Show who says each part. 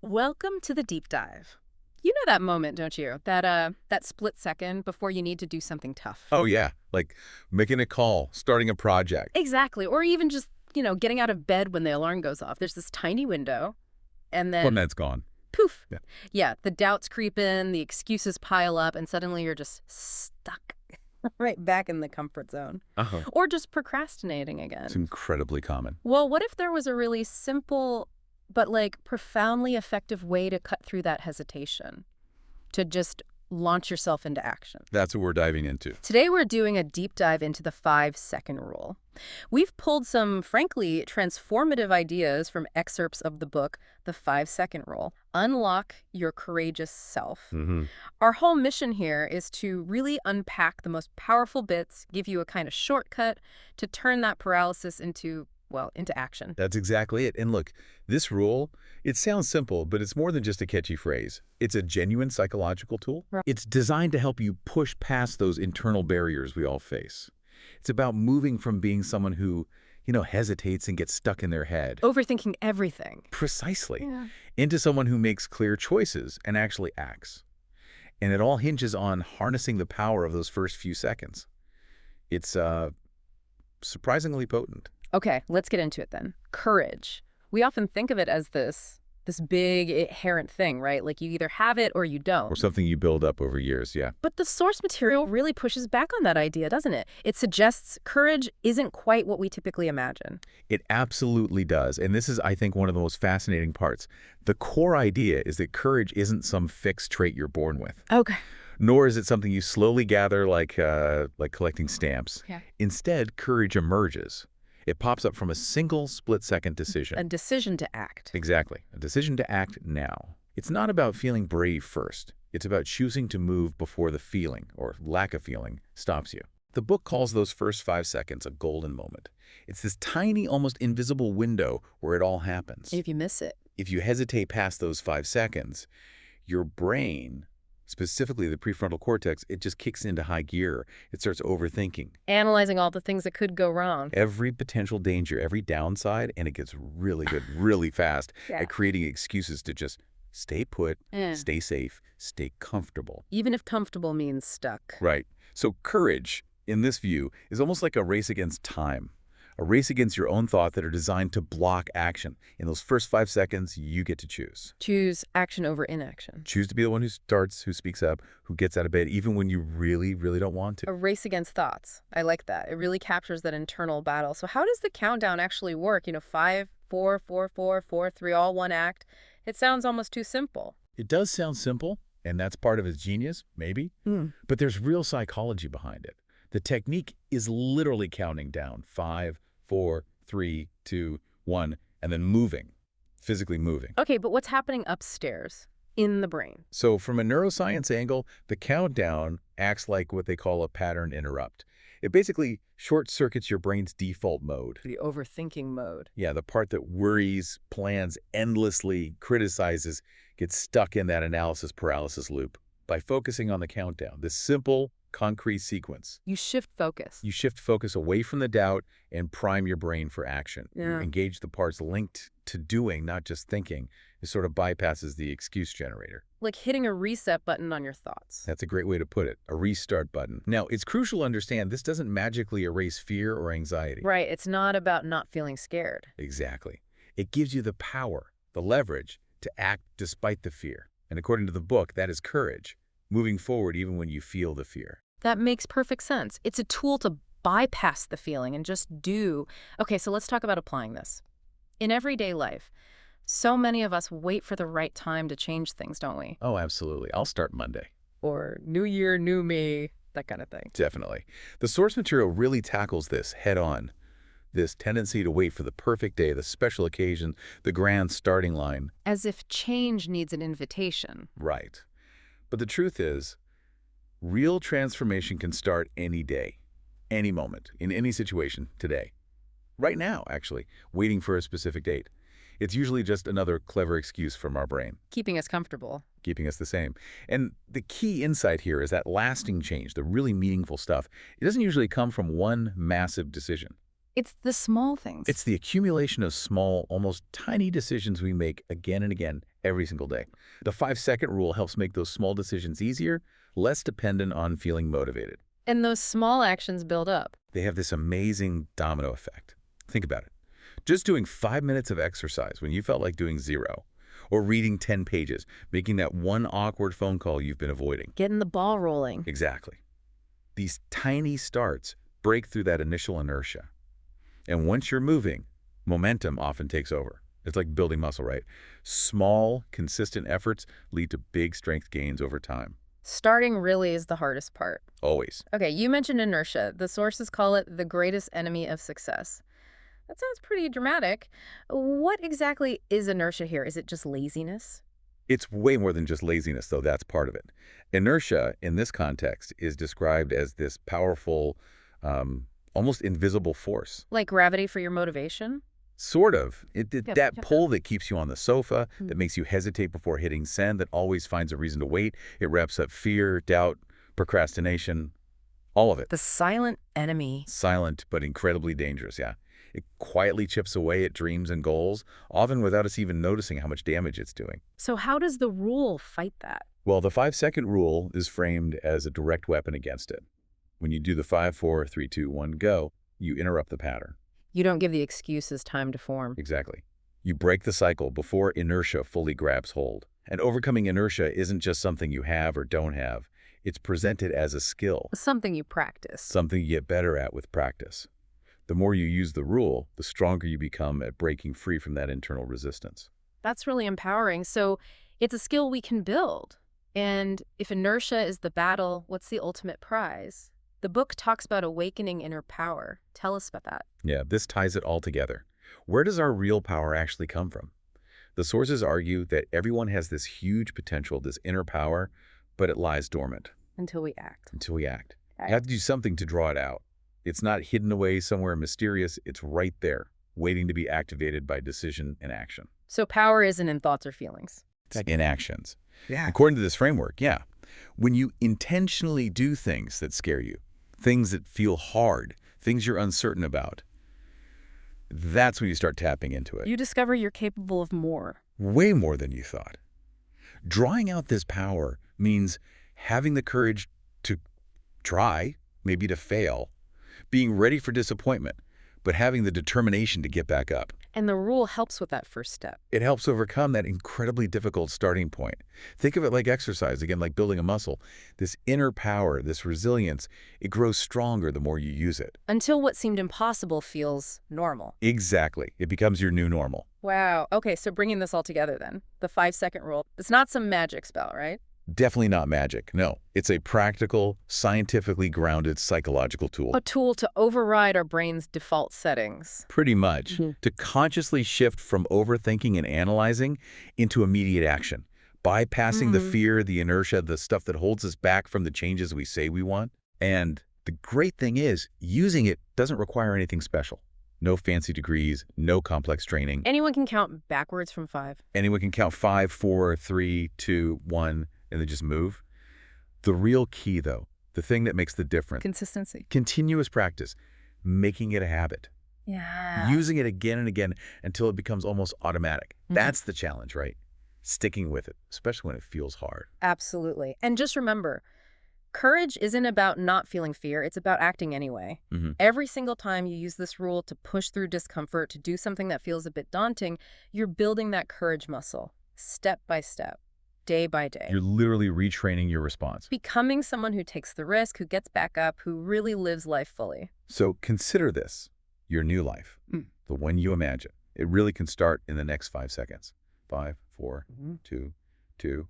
Speaker 1: Welcome to the deep dive. You know that moment, don't you? That split second before you need to do something tough.
Speaker 2: Oh, yeah. Like making a call, starting a project.
Speaker 1: Exactly. Or even just, getting out of bed when the alarm goes off. There's this tiny window, and
Speaker 2: When
Speaker 1: then
Speaker 2: that's gone.
Speaker 1: poof.
Speaker 2: Yeah.
Speaker 1: Yeah, the doubts creep in, the excuses pile up, and suddenly you're just stuck right back in the comfort zone.
Speaker 2: Uh-huh.
Speaker 1: Or just procrastinating again.
Speaker 2: It's incredibly common.
Speaker 1: Well, what if there was a really simple but profoundly effective way to cut through that hesitation? To just launch yourself into action.
Speaker 2: That's what we're diving into.
Speaker 1: Today we're doing a deep dive into the 5-second rule. We've pulled some, frankly, transformative ideas from excerpts of the book, The 5-Second Rule. Unlock your courageous self. Our whole mission here is to really unpack the most powerful bits, give you a kind of shortcut to turn that paralysis into action.
Speaker 2: That's exactly it. And look, this rule, it sounds simple, but it's more than just a catchy phrase. It's a genuine psychological tool.
Speaker 1: Right.
Speaker 2: It's designed to help you push past those internal barriers we all face. It's about moving from being someone who, hesitates and gets stuck in their head.
Speaker 1: Overthinking everything.
Speaker 2: Precisely.
Speaker 1: Yeah.
Speaker 2: Into someone who makes clear choices and actually acts. And it all hinges on harnessing the power of those first few seconds. It's surprisingly potent.
Speaker 1: Okay, let's get into it then. Courage. We often think of it as this big inherent thing, right? Like you either have it or you don't.
Speaker 2: Or something you build up over years, yeah.
Speaker 1: But the source material really pushes back on that idea, doesn't it? It suggests courage isn't quite what we typically imagine.
Speaker 2: It absolutely does. And this is, I think, one of the most fascinating parts. The core idea is that courage isn't some fixed trait you're born with.
Speaker 1: Okay.
Speaker 2: Nor is it something you slowly gather like collecting stamps.
Speaker 1: Yeah.
Speaker 2: Instead, courage emerges. It pops up from a single split-second decision.
Speaker 1: A decision to act.
Speaker 2: Exactly. A decision to act now. It's not about feeling brave first. It's about choosing to move before the feeling, or lack of feeling, stops you. The book calls those first 5 seconds a golden moment. It's this tiny, almost invisible window where it all happens.
Speaker 1: If you miss it.
Speaker 2: If you hesitate past those 5 seconds, your brain, specifically the prefrontal cortex, it just kicks into high gear. It starts overthinking.
Speaker 1: Analyzing all the things that could go wrong.
Speaker 2: Every potential danger, every downside, and it gets really good really fast
Speaker 1: Yeah.
Speaker 2: at creating excuses to just stay put, stay safe, stay comfortable.
Speaker 1: Even if comfortable means stuck.
Speaker 2: Right. So courage, in this view, is almost like a race against time. A race against your own thought that are designed to block action. In those first 5 seconds, you get to choose.
Speaker 1: Choose action over inaction.
Speaker 2: Choose to be the one who starts, who speaks up, who gets out of bed, even when you really, really don't want to.
Speaker 1: A race against thoughts. I like that. It really captures that internal battle. So how does the countdown actually work? 5, 4, 4, 4, 4, 3, all one act. It sounds almost too simple.
Speaker 2: It does sound simple, and that's part of its genius, maybe. But there's real psychology behind it. The technique is literally counting down 5, 4, 3, 2, 1, and then moving, physically moving.
Speaker 1: Okay, but what's happening upstairs in the brain?
Speaker 2: So from a neuroscience angle, the countdown acts like what they call a pattern interrupt. It basically short-circuits your brain's default mode.
Speaker 1: The overthinking mode.
Speaker 2: Yeah, the part that worries, plans endlessly, criticizes, gets stuck in that analysis paralysis loop. By focusing on the countdown, this simple, concrete sequence,
Speaker 1: You shift focus.
Speaker 2: you shift focus away from the doubt and prime your brain for action. You
Speaker 1: Yeah.
Speaker 2: engage the parts linked to doing, not just thinking. It sort of bypasses the excuse generator.
Speaker 1: Like hitting a reset button on your thoughts.
Speaker 2: That's a great way to put it, a restart button. Now, it's crucial to understand this doesn't magically erase fear or anxiety.
Speaker 1: Right, it's not about not feeling scared.
Speaker 2: Exactly. It gives you the power, the leverage, to act despite the fear. And according to the book, that is courage, moving forward even when you feel the fear.
Speaker 1: That makes perfect sense. It's a tool to bypass the feeling and just do. Okay, so let's talk about applying this. In everyday life, so many of us wait for the right time to change things, don't we?
Speaker 2: Oh, absolutely. I'll start Monday.
Speaker 1: Or new year, new me, that kind of thing.
Speaker 2: Definitely. The source material really tackles this head on. This tendency to wait for the perfect day, the special occasion, the grand starting line.
Speaker 1: As if change needs an invitation.
Speaker 2: Right. But the truth is, real transformation can start any day, any moment, in any situation, today. Right now, actually, waiting for a specific date. It's usually just another clever excuse from our brain,
Speaker 1: Keeping us comfortable.
Speaker 2: keeping us the same. And the key insight here is that lasting change, the really meaningful stuff, it doesn't usually come from one massive decision.
Speaker 1: It's the small things.
Speaker 2: It's the accumulation of small, almost tiny decisions we make again and again, every single day. The 5-second rule helps make those small decisions easier, less dependent on feeling motivated.
Speaker 1: And those small actions build up.
Speaker 2: They have this amazing domino effect. Think about it. Just doing 5 minutes of exercise when you felt like doing 0, or reading 10 pages, making that one awkward phone call you've been avoiding.
Speaker 1: Getting the ball rolling.
Speaker 2: Exactly. These tiny starts break through that initial inertia. And once you're moving, momentum often takes over. It's like building muscle, right? Small, consistent efforts lead to big strength gains over time.
Speaker 1: Starting really is the hardest part.
Speaker 2: Always.
Speaker 1: Okay, you mentioned inertia. The sources call it the greatest enemy of success. That sounds pretty dramatic. What exactly is inertia here? Is it just laziness?
Speaker 2: It's way more than just laziness, though. That's part of it. Inertia, in this context, is described as this powerful, almost invisible force.
Speaker 1: Like gravity for your motivation?
Speaker 2: Sort of.
Speaker 1: Yep.
Speaker 2: That pull that keeps you on the sofa, that makes you hesitate before hitting send, that always finds a reason to wait. It wraps up fear, doubt, procrastination, all of it.
Speaker 1: The silent enemy.
Speaker 2: Silent, but incredibly dangerous, yeah. It quietly chips away at dreams and goals, often without us even noticing how much damage it's doing.
Speaker 1: So how does the rule fight that?
Speaker 2: Well, the 5-second rule is framed as a direct weapon against it. When you do the 5, 4, 3, 2, 1, go, you interrupt the pattern.
Speaker 1: You don't give the excuses time to form.
Speaker 2: Exactly. You break the cycle before inertia fully grabs hold. And overcoming inertia isn't just something you have or don't have. It's presented as a skill.
Speaker 1: Something you practice.
Speaker 2: Something you get better at with practice. The more you use the rule, the stronger you become at breaking free from that internal resistance.
Speaker 1: That's really empowering. So it's a skill we can build. And if inertia is the battle, what's the ultimate prize? The book talks about awakening inner power. Tell us about that.
Speaker 2: Yeah, this ties it all together. Where does our real power actually come from? The sources argue that everyone has this huge potential, this inner power, but it lies dormant.
Speaker 1: Until we act.
Speaker 2: Until we act.
Speaker 1: Okay.
Speaker 2: You have to do something to draw it out. It's not hidden away somewhere mysterious. It's right there, waiting to be activated by decision and action.
Speaker 1: So power isn't in thoughts or feelings.
Speaker 2: It's in actions.
Speaker 3: Yeah.
Speaker 2: According to this framework, yeah. When you intentionally do things that scare you, things that feel hard, things you're uncertain about, that's when you start tapping into it.
Speaker 1: You discover you're capable of more.
Speaker 2: Way more than you thought. Drawing out this power means having the courage to try, maybe to fail, being ready for disappointment, but having the determination to get back up.
Speaker 1: And the rule helps with that first step.
Speaker 2: It helps overcome that incredibly difficult starting point. Think of it like exercise, again, like building a muscle. This inner power, this resilience, it grows stronger the more you use it.
Speaker 1: Until what seemed impossible feels normal.
Speaker 2: Exactly. It becomes your new normal.
Speaker 1: Wow. Okay, so bringing this all together then. The 5-second rule. It's not some magic spell, right?
Speaker 2: Definitely not magic. No, it's a practical, scientifically grounded psychological tool.
Speaker 1: A tool to override our brain's default settings.
Speaker 2: Pretty much. To consciously shift from overthinking and analyzing into immediate action. Bypassing the fear, the inertia, the stuff that holds us back from the changes we say we want. And the great thing is, using it doesn't require anything special. No fancy degrees, no complex training.
Speaker 1: Anyone can count backwards from 5.
Speaker 2: Anyone can count 5, 4, 3, 2, 1, and then just move. The real key, though, the thing that makes the difference,
Speaker 1: Consistency.
Speaker 2: continuous practice, making it a habit,
Speaker 1: Yeah.
Speaker 2: using it again and again until it becomes almost automatic. That's the challenge, right? Sticking with it, especially when it feels hard.
Speaker 1: Absolutely. And just remember, courage isn't about not feeling fear. It's about acting anyway. Every single time you use this rule to push through discomfort, to do something that feels a bit daunting, you're building that courage muscle, step by step, day by day.
Speaker 2: You're literally retraining your response.
Speaker 1: Becoming someone who takes the risk, who gets back up, who really lives life fully.
Speaker 2: So consider this, your new life, the one you imagine. It really can start in the next 5 seconds. 5, 4, 2, 2,